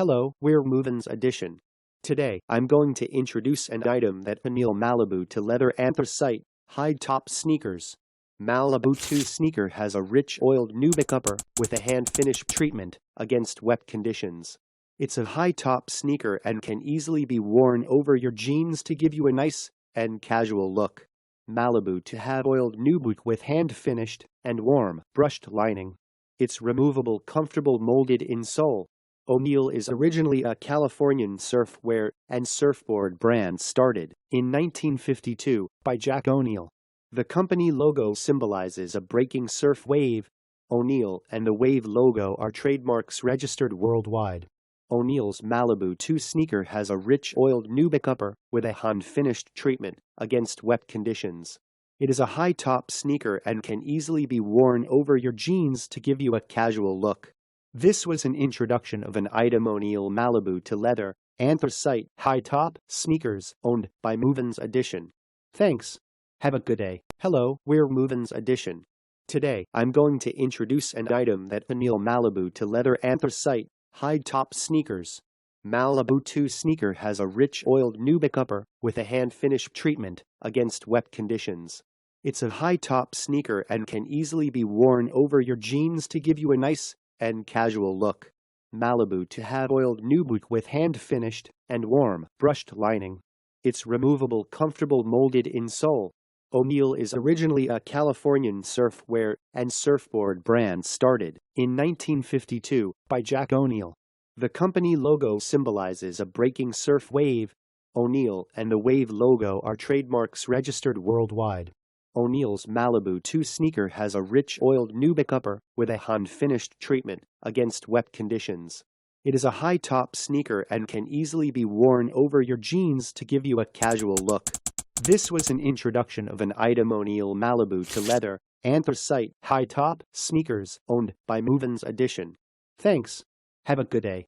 Hello, we're MovinsEdition. Today, I'm going to introduce an item that O'Neill Malibu to leather anthracite, high-top sneakers. Malibu2 sneaker has a rich oiled nubic upper with a hand-finished treatment against wet conditions. It's a high-top sneaker and can easily be worn over your jeans to give you a nice and casual look. Malibu2 have oiled nubic with hand-finished and warm, brushed lining. It's removable, comfortable, molded insole. O'Neill is originally a Californian surfwear and surfboard brand started in 1952 by Jack O'Neill. The company logo symbolizes a breaking surf wave. O'Neill and the wave logo are trademarks registered worldwide. O'Neill's Malibu2 sneaker has a rich oiled nubic upper with a hand-finished treatment against wet conditions. It is a high-top sneaker and can easily be worn over your jeans to give you a casual look. This was an introduction of an item O'Neill Malibu to leather, anthracite, high-top sneakers owned by MovinsEdition. Thanks. Have a good day. Hello, we're MovinsEdition. Today, I'm going to introduce an item that O'Neill Malibu to leather anthracite, high-top sneakers. Malibu2 sneaker has a rich oiled nubic upper with a hand-finished treatment against wet conditions. It's a high-top sneaker and can easily be worn over your jeans to give you a nice and casual look. Malibu2 have oiled nubic with hand-finished and warm, brushed lining. It's removable, comfortable, molded insole. O'Neill is originally a Californian surfwear and surfboard brand started in 1952 by Jack O'Neill. The company logo symbolizes a breaking surf wave. O'Neill and the wave logo are trademarks registered worldwide. O'Neill's Malibu2 sneaker has a rich oiled nubic upper with a hand-finished treatment against wet conditions. It is a high-top sneaker and can easily be worn over your jeans to give you a casual look. This was an introduction of an item O'Neill Malibu to leather, anthracite, high-top sneakers owned by MovinsEdition. Thanks. Have a good day.